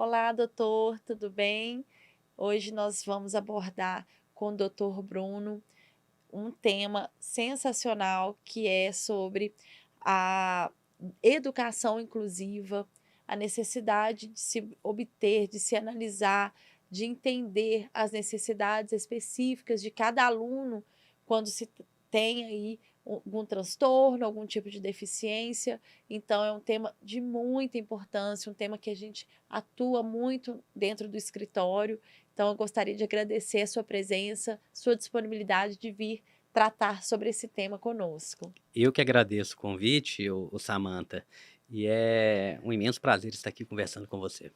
Olá, doutor, tudo bem? Hoje nós vamos abordar com o doutor Bruno um tema sensacional que é sobre a educação inclusiva, a necessidade de se obter, de se analisar, de entender as necessidades específicas de cada aluno quando tem aí algum transtorno, algum tipo de deficiência. Então, é um tema de muita importância, um tema que a gente atua muito dentro do escritório. Então, eu gostaria de agradecer a sua presença, sua disponibilidade de vir tratar sobre esse tema conosco. Eu que agradeço o convite, o Samantha, e é um imenso prazer estar aqui conversando com você.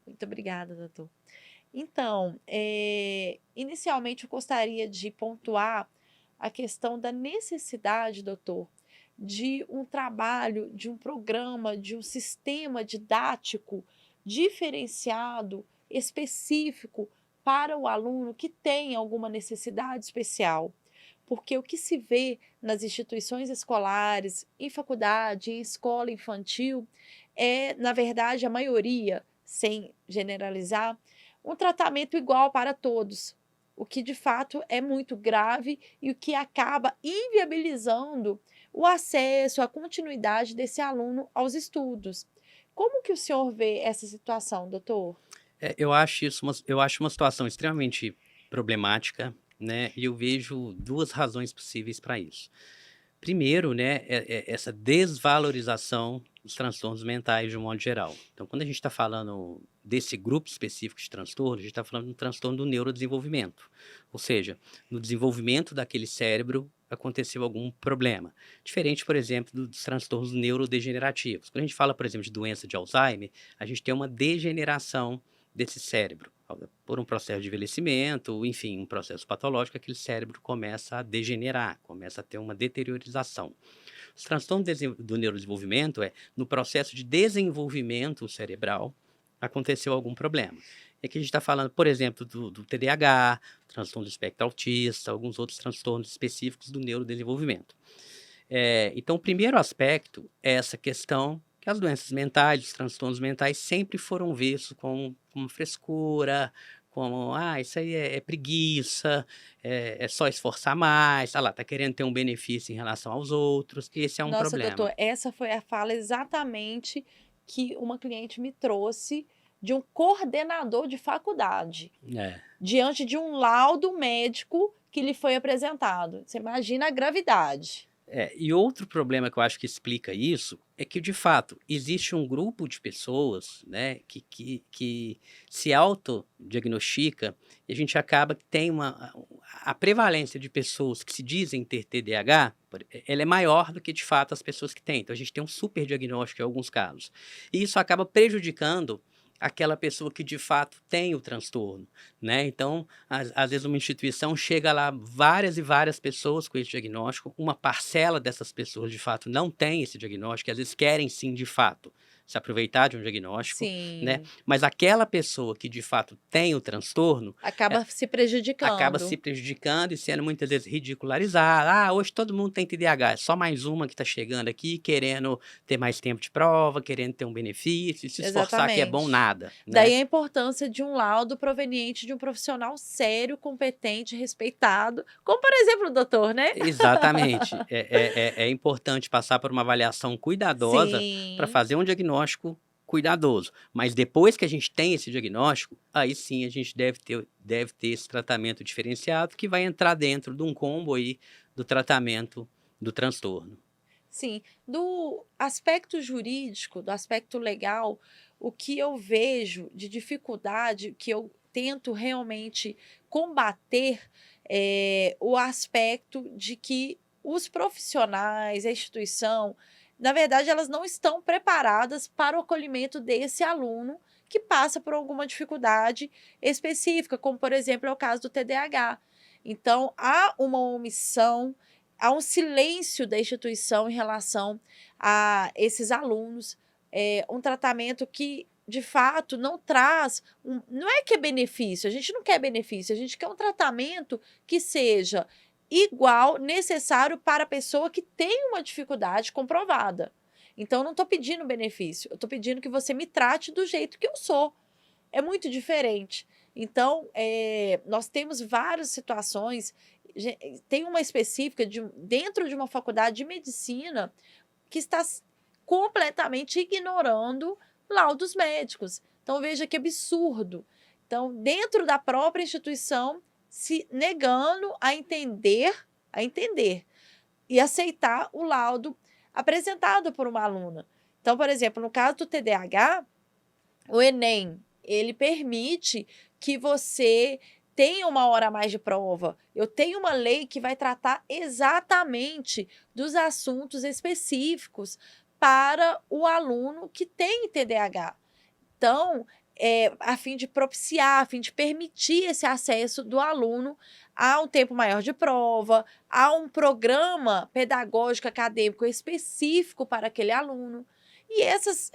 Muito obrigada, doutor. Então, inicialmente eu gostaria de pontuar a questão da necessidade, doutor, de um trabalho, de um programa, de um sistema didático diferenciado, específico para o aluno que tem alguma necessidade especial. Porque o que se vê nas instituições escolares, em faculdade, em escola infantil, é, na verdade, a maioria, sem generalizar, um tratamento igual para todos, o que de fato é muito grave e o que acaba inviabilizando o acesso, a continuidade desse aluno aos estudos. Como que o senhor vê essa situação, doutor? Eu acho uma situação extremamente problemática, né, e eu vejo 2 razões possíveis para isso. Primeiro, né, essa desvalorização dos transtornos mentais de um modo geral. Então, quando a gente está falando desse grupo específico de transtorno, a gente está falando do transtorno do neurodesenvolvimento. Ou seja, no desenvolvimento daquele cérebro aconteceu algum problema. Diferente, por exemplo, dos transtornos neurodegenerativos. Quando a gente fala, por exemplo, de doença de Alzheimer, a gente tem uma degeneração desse cérebro. Por um processo de envelhecimento, enfim, um processo patológico, aquele cérebro começa a degenerar, começa a ter uma deteriorização. Os transtornos do neurodesenvolvimento no processo de desenvolvimento cerebral, aconteceu algum problema. E aqui a gente está falando, por exemplo, do TDAH, transtorno do espectro autista, alguns outros transtornos específicos do neurodesenvolvimento. Então, o primeiro aspecto é essa questão que as doenças mentais, os transtornos mentais sempre foram vistos como frescura, como, isso aí é preguiça, é só esforçar mais, lá, tá querendo ter um benefício em relação aos outros, esse é um Nossa, problema. doutor, essa foi a fala exatamente que uma cliente me trouxe de um coordenador de faculdade, É. diante de um laudo médico que lhe foi apresentado. Você imagina a gravidade. E outro problema que eu acho que explica isso, é que de fato existe um grupo de pessoas, né, que se autodiagnostica e a gente acaba que tem a prevalência de pessoas que se dizem ter TDAH, ela é maior do que de fato as pessoas que têm, então a gente tem um superdiagnóstico em alguns casos. E isso acaba prejudicando aquela pessoa que de fato tem o transtorno, né, então às vezes uma instituição chega lá várias e várias pessoas com esse diagnóstico, uma parcela dessas pessoas de fato não tem esse diagnóstico, e às vezes querem sim de fato se aproveitar de um diagnóstico, né, Sim, mas aquela pessoa que de fato tem o transtorno, eh, acaba se acaba se prejudicando. prejudicando e sendo muitas vezes ridicularizada. Hoje todo mundo tem TDAH, é só mais uma que está chegando aqui querendo ter mais tempo de prova, querendo ter um benefício, e se esforçar que é bom Exatamente. nada, né. Daí a importância de um laudo proveniente de um profissional sério, competente, respeitado, como por exemplo o doutor, né? Exatamente. É importante passar por uma avaliação cuidadosa para Sim. fazer um diagnóstico cuidadoso, mas depois que a gente tem esse diagnóstico, aí sim a gente deve ter esse tratamento diferenciado que vai entrar dentro de um combo aí do tratamento do transtorno. Sim, do aspecto jurídico, do aspecto legal, o que eu vejo de dificuldade, que eu tento realmente combater, é o aspecto de que os profissionais, a instituição, na verdade, elas não estão preparadas para o acolhimento desse aluno que passa por alguma dificuldade específica, como, por exemplo, é o caso do TDAH. Então, há uma omissão, há um silêncio da instituição em relação a esses alunos, um tratamento que, de fato, não traz não é que é benefício, a gente não quer benefício, a gente quer um tratamento que seja igual, necessário para a pessoa que tem uma dificuldade comprovada. Então eu não estou pedindo benefício, eu estou pedindo que você me trate do jeito que eu sou. é muito diferente. Então, nós temos várias situações, tem uma específica dentro de uma faculdade de medicina que está completamente ignorando laudos médicos. Então, veja que absurdo. Então, dentro da própria instituição, se negando a entender e aceitar o laudo apresentado por uma aluna. Então, por exemplo, no caso do TDAH, o Enem, ele permite que você tenha uma hora a mais de prova. Eu tenho uma lei que vai tratar exatamente dos assuntos específicos para o aluno que tem TDAH. Então, a fim de propiciar, a fim de permitir esse acesso do aluno a um tempo maior de prova, a um programa pedagógico acadêmico específico para aquele aluno. E essas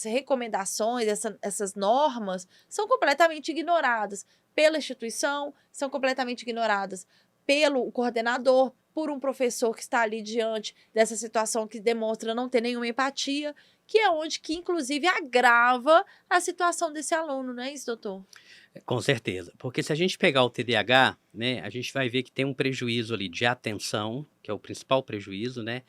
recomendações, essas normas, são completamente ignoradas pela instituição, são completamente ignoradas pelo coordenador, por um professor que está ali diante dessa situação que demonstra não ter nenhuma empatia, que é onde que, inclusive, agrava a situação desse aluno, não é isso, doutor? Com certeza, porque se a gente pegar o TDAH, né, a gente vai ver que tem um prejuízo ali de atenção, que é o principal prejuízo, né,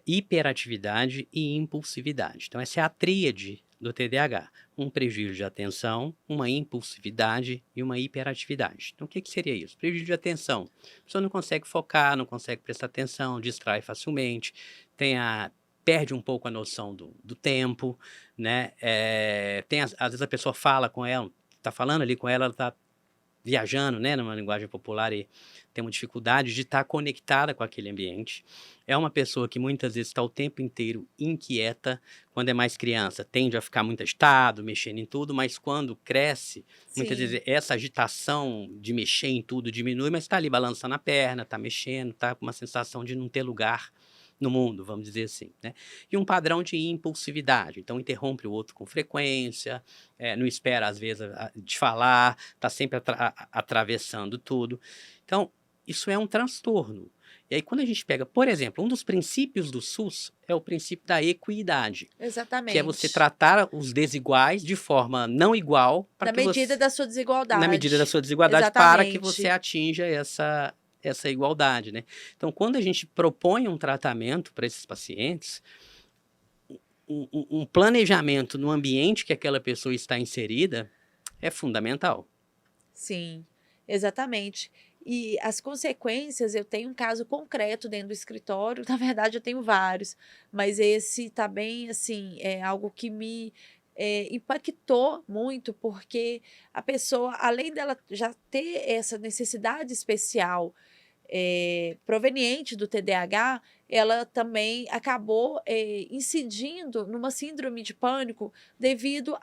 hiperatividade e impulsividade. Então essa é a tríade do TDAH, um prejuízo de atenção, uma impulsividade e uma hiperatividade. Então o que seria isso? Prejuízo de atenção, a pessoa não consegue focar, não consegue prestar atenção, distrai facilmente, perde um pouco a noção do tempo, né, às vezes a pessoa fala com ela, tá falando ali com ela, ela tá viajando, né, numa linguagem popular e tem uma dificuldade de estar conectada com aquele ambiente. É uma pessoa que muitas vezes está o tempo inteiro inquieta. Quando é mais criança, tende a ficar muito agitado, mexendo em tudo, mas quando cresce, muitas Sim. vezes essa agitação de mexer em tudo diminui, mas está ali balançando a perna, está mexendo, está com uma sensação de não ter lugar no mundo, vamos dizer assim, né? E um padrão de impulsividade, então interrompe o outro com frequência, não espera às vezes de falar, está sempre atravessando tudo. Então, isso é um transtorno. E aí quando a gente pega, por exemplo, um dos princípios do SUS é o princípio da equidade, que é você Exatamente. tratar os desiguais de forma não igual, Na medida da sua desigualdade. na medida da sua desigualdade, para que você Exatamente. atinja essa igualdade, né? Então, quando a gente propõe um tratamento para esses pacientes, um planejamento no ambiente que aquela pessoa está inserida é fundamental. Sim, exatamente. E as consequências, eu tenho um caso concreto dentro do escritório, na verdade eu tenho vários, mas esse tá bem, assim, é algo que me impactou muito, porque a pessoa, além dela já ter essa necessidade especial proveniente do TDAH, ela também acabou incidindo numa síndrome de pânico devido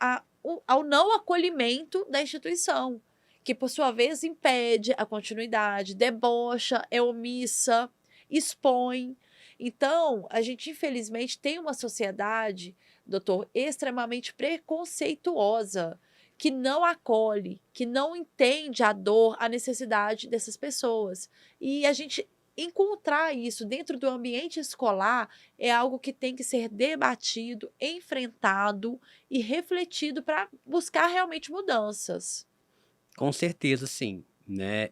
ao não acolhimento da instituição, que por sua vez impede a continuidade, debocha, é omissa, expõe. Então, a gente infelizmente tem uma sociedade, doutor, extremamente preconceituosa, que não acolhe, que não entende a dor, a necessidade dessas pessoas. E a gente encontrar isso dentro do ambiente escolar é algo que tem que ser debatido, enfrentado e refletido para buscar realmente mudanças. Com certeza, sim, né?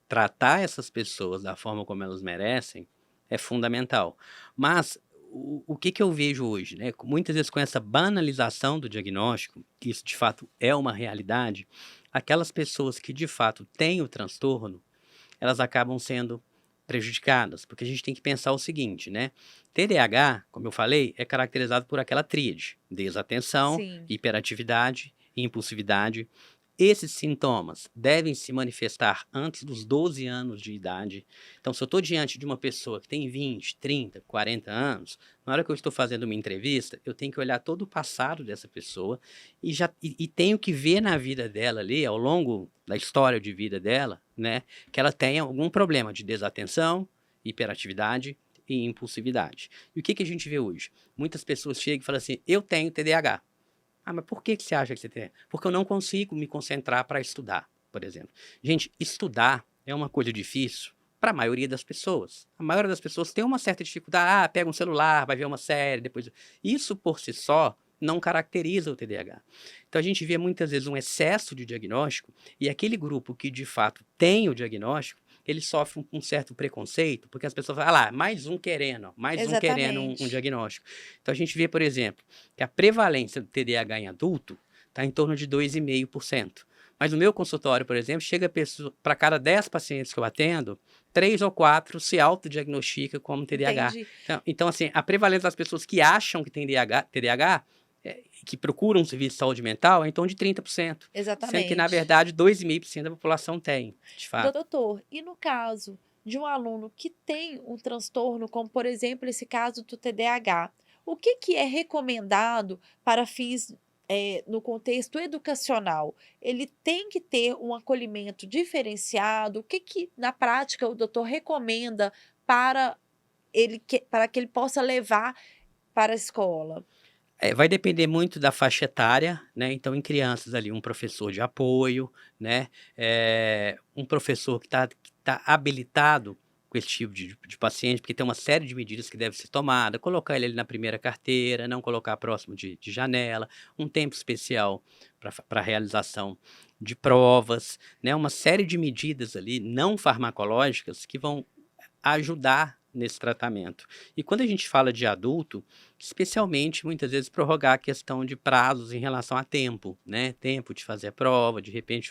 Tratar essas pessoas da forma como elas merecem é fundamental. Mas o que que eu vejo hoje, né? Muitas vezes com essa banalização do diagnóstico, que isso de fato é uma realidade, aquelas pessoas que de fato têm o transtorno, elas acabam sendo prejudicadas, porque a gente tem que pensar o seguinte, né? TDAH, como eu falei, é caracterizado por aquela tríade: desatenção, Sim. hiperatividade e impulsividade. Esses sintomas devem se manifestar antes dos 12 anos de idade. Então, se eu estou diante de uma pessoa que tem 20, 30, 40 anos, na hora que eu estou fazendo uma entrevista, eu tenho que olhar todo o passado dessa pessoa e tenho que ver na vida dela ali, ao longo da história de vida dela, né, que ela tenha algum problema de desatenção, hiperatividade e impulsividade. E o que que a gente vê hoje? Muitas pessoas chegam e falam assim: eu tenho TDAH. Ah, mas por que que você acha que você tem? Porque eu não consigo me concentrar para estudar, por exemplo. Gente, estudar é uma coisa difícil para a maioria das pessoas. A maioria das pessoas tem uma certa dificuldade. Ah, pega um celular, vai ver uma série, depois. Isso por si só não caracteriza o TDAH. Então a gente vê muitas vezes um excesso de diagnóstico e aquele grupo que de fato tem o diagnóstico, ele sofre um certo preconceito, porque as pessoas falam, ah lá, mais um querendo, ó, mais um querendo um Exatamente. diagnóstico. Então a gente vê, por exemplo, que a prevalência do TDAH em adulto está em torno de 2,5%. Mas no meu consultório, por exemplo, chega para cada 10 pacientes que eu atendo, 3 ou 4 se autodiagnostica como TDAH. Entendi. Então, assim, a prevalência das pessoas que acham que tem TDAH que procuram um serviço de saúde mental é em torno de 30%. Sendo que, na Exatamente. verdade, 2,5% da população tem, de fato. Doutor, e no caso de um aluno que tem um transtorno, como por exemplo esse caso do TDAH, o que é recomendado para fins no contexto educacional? Ele tem que ter um acolhimento diferenciado? O que na prática o doutor recomenda para para que ele possa levar para a escola? Vai depender muito da faixa etária, né? Então, em crianças ali, um professor de apoio, né? Um professor que tá habilitado com esse tipo de paciente, porque tem uma série de medidas que devem ser tomadas, colocar ele ali na primeira carteira, não colocar próximo de janela, um tempo especial para realização de provas, né? Uma série de medidas ali não farmacológicas que vão ajudar nesse tratamento. E quando a gente fala de adulto, especialmente, muitas vezes, prorrogar a questão de prazos em relação a tempo, né? Tempo de fazer a prova, de repente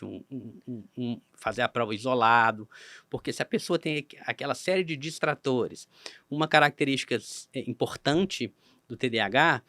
fazer a prova isolado, porque se a pessoa tem aquela série de distratores, uma característica importante do TDAH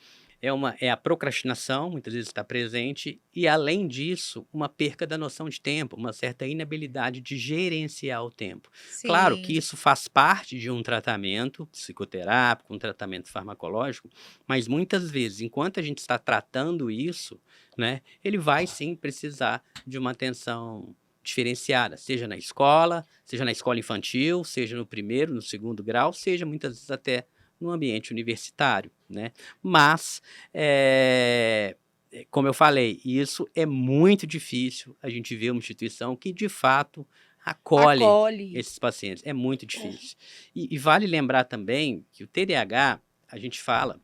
é a procrastinação, muitas vezes está presente, e além disso, uma perca da noção de tempo, uma certa inabilidade de gerenciar o tempo. Claro que Sim. isso faz parte de um tratamento psicoterápico, um tratamento farmacológico, mas muitas vezes, enquanto a gente está tratando isso, né, ele vai sim precisar de uma atenção diferenciada, seja na escola infantil, seja no primeiro, no segundo grau, seja muitas vezes até no ambiente universitário, né? Mas, como eu falei, isso é muito difícil a gente ver uma instituição que de fato acolhe Acolhe. esses pacientes, é muito difícil. E vale lembrar também que o TDAH, a gente fala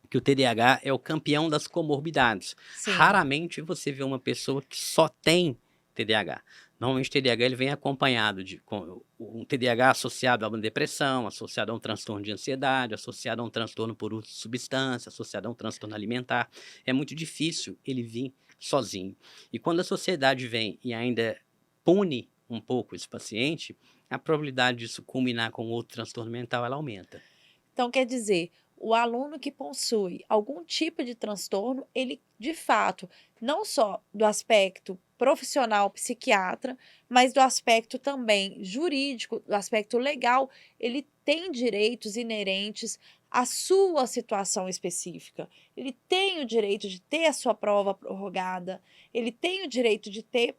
que o TDAH é o campeão das comorbidades. Sim. Raramente você vê uma pessoa que só tem TDAH. Normalmente o TDAH ele vem acompanhado com um TDAH associado a uma depressão, associado a um transtorno de ansiedade, associado a um transtorno por uso de substância, associado a um transtorno alimentar. É muito difícil ele vir sozinho. E quando a sociedade vem e ainda pune um pouco esse paciente, a probabilidade disso culminar com outro transtorno mental ela aumenta. Então, quer dizer, o aluno que possui algum tipo de transtorno, ele, de fato, não só do aspecto profissional psiquiatra, mas do aspecto também jurídico, do aspecto legal, ele tem direitos inerentes à sua situação específica. Ele tem o direito de ter a sua prova prorrogada, ele tem o direito de ter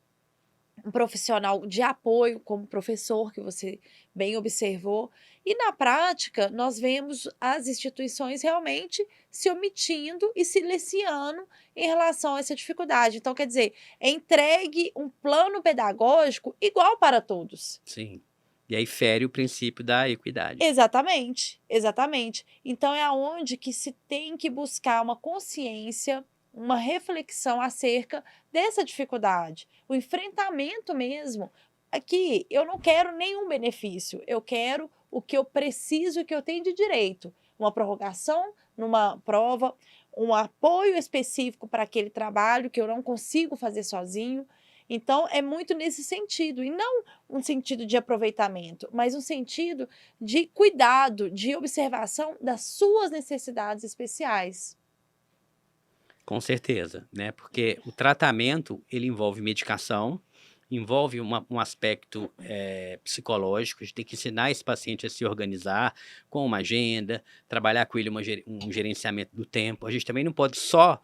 um profissional de apoio, como professor, que você bem observou. E na prática, nós vemos as instituições realmente se omitindo e silenciando em relação a essa dificuldade. Então, quer dizer, é entregue um plano pedagógico igual para todos. Sim. E aí fere o princípio da equidade. Exatamente, exatamente. Então é aonde que se tem que buscar uma consciência, uma reflexão acerca dessa dificuldade, o enfrentamento mesmo. Aqui eu não quero nenhum benefício, eu quero o que eu preciso e que eu tenho de direito. Uma prorrogação numa prova, um apoio específico para aquele trabalho que eu não consigo fazer sozinho. Então é muito nesse sentido, e não um sentido de aproveitamento, mas um sentido de cuidado, de observação das suas necessidades especiais. Com certeza, né, porque o tratamento, ele envolve medicação, envolve um aspecto, psicológico, a gente tem que ensinar esse paciente a se organizar com uma agenda, trabalhar com ele um gerenciamento do tempo. A gente também não pode só,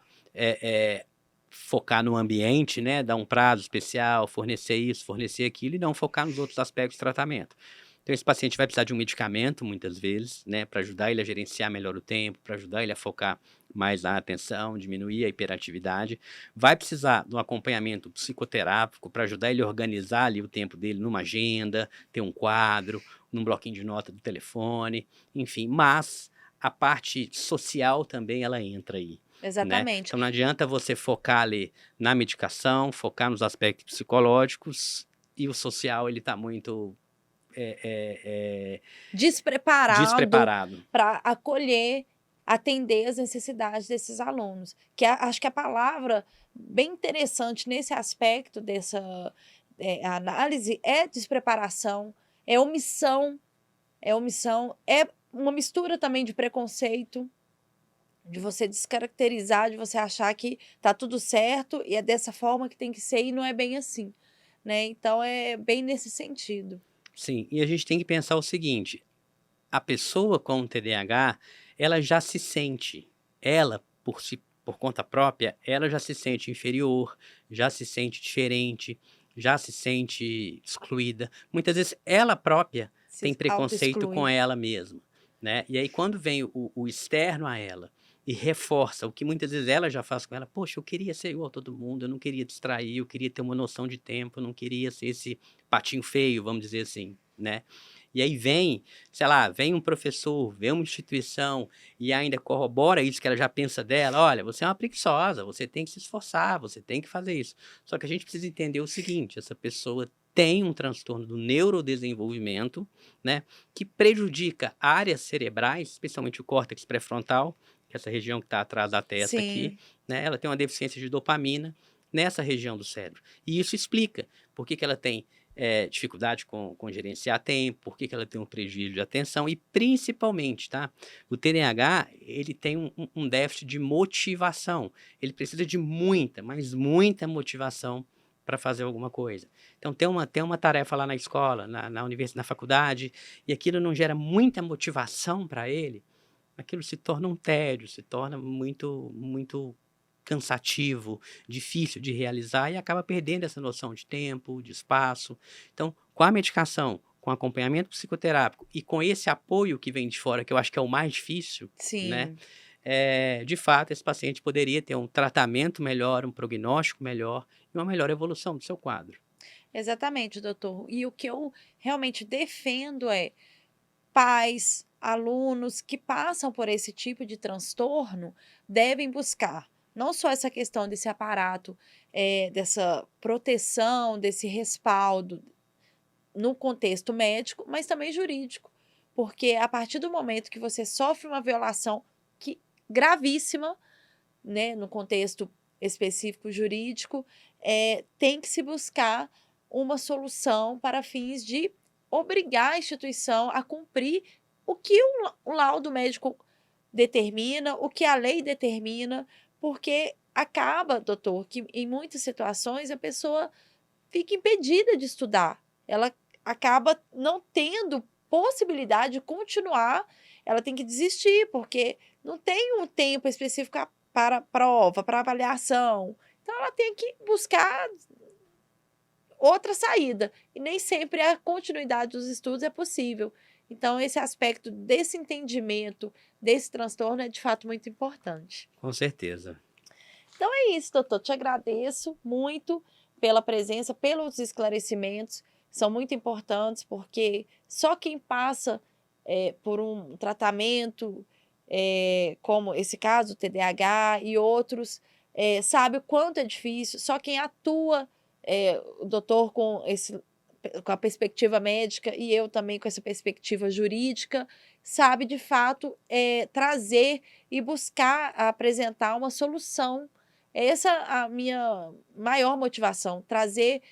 focar no ambiente, né, dar um prazo especial, fornecer isso, fornecer aquilo e não focar nos outros aspectos do tratamento. Então esse paciente vai precisar de um medicamento muitas vezes, né, para ajudar ele a gerenciar melhor o tempo, para ajudar ele a focar mais na atenção, diminuir a hiperatividade. Vai precisar de um acompanhamento psicoterápico para ajudar ele a organizar ali o tempo dele numa agenda, ter um quadro, num bloquinho de nota do telefone, enfim. Mas a parte social também ela entra aí. né? Exatamente. Então não adianta você focar ali na medicação, focar nos aspectos psicológicos e o social ele está muito Despreparado despreparado. para acolher, atender as necessidades desses alunos. Acho que a palavra bem interessante nesse aspecto dessa análise é despreparação, é omissão, é uma mistura também de preconceito, de você descaracterizar, de você achar que tá tudo certo e é dessa forma que tem que ser e não é bem assim, né? Então é bem nesse sentido. Sim, e a gente tem que pensar o seguinte: a pessoa com TDAH, ela já se sente, ela por conta própria, ela já se sente inferior, já se sente diferente, já se sente excluída. Muitas vezes ela própria tem Se preconceito com auto-exclui. ela mesma, né? E aí quando vem o externo a ela e reforça o que muitas vezes ela já faz com ela, poxa, eu queria ser igual a todo mundo, eu não queria distrair, eu queria ter uma noção de tempo, eu não queria ser esse patinho feio, vamos dizer assim, né? E aí vem, sei lá, vem um professor, vem uma instituição e ainda corrobora isso que ela já pensa dela, olha, você é uma preguiçosa, você tem que se esforçar, você tem que fazer isso. Só que a gente precisa entender o seguinte, essa pessoa tem um transtorno do neurodesenvolvimento, né, que prejudica áreas cerebrais, especialmente o córtex pré-frontal, que é essa região que está atrás da testa aqui, Sim, né, ela tem uma deficiência de dopamina nessa região do cérebro. E isso explica por que ela tem dificuldade com gerenciar tempo, por que ela tem um prejuízo de atenção e principalmente, tá? O TDAH, ele tem um déficit de motivação. Ele precisa de muita, mas muita motivação para fazer alguma coisa. Então tem uma tarefa lá na escola, na universidade, na faculdade, e aquilo não gera muita motivação para ele, aquilo se torna um tédio, se torna muito cansativo, difícil de realizar e acaba perdendo essa noção de tempo, de espaço. Então, com a medicação, com acompanhamento psicoterápico e com esse apoio que vem de fora, que eu acho que é o mais difícil, né? sim. De fato, esse paciente poderia ter um tratamento melhor, um prognóstico melhor e uma melhor evolução do seu quadro. Exatamente, doutor. E o que eu realmente defendo é pais, alunos que passam por esse tipo de transtorno devem buscar não só essa questão desse aparato, dessa proteção, desse respaldo no contexto médico, mas também jurídico. Porque a partir do momento que você sofre uma violação que gravíssima, né, no contexto específico jurídico, tem que se buscar uma solução para fins de obrigar a instituição a cumprir o que o laudo médico determina, o que a lei determina, porque acaba, doutor, que em muitas situações a pessoa fica impedida de estudar. Ela acaba não tendo possibilidade de continuar, ela tem que desistir, porque não tem um tempo específico para prova, para avaliação. Então ela tem que buscar outra saída, e nem sempre a continuidade dos estudos é possível. Então esse aspecto desse entendimento, desse transtorno é de fato muito importante. Com certeza. Então é isso, doutor. Te agradeço muito pela presença, pelos esclarecimentos, são muito importantes, porque só quem passa por um tratamento, como esse caso, o TDAH e outros, sabe o quanto é difícil, só quem atua, o doutor com a perspectiva médica e eu também com essa perspectiva jurídica, sabe de fato trazer e buscar apresentar uma solução. Essa é a minha maior motivação, trazer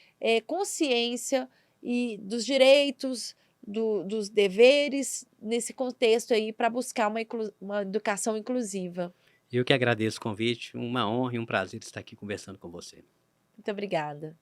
consciência e dos direitos, dos deveres nesse contexto aí para buscar uma educação inclusiva. Eu que agradeço o convite, uma honra e um prazer estar aqui conversando com você. Muito obrigada.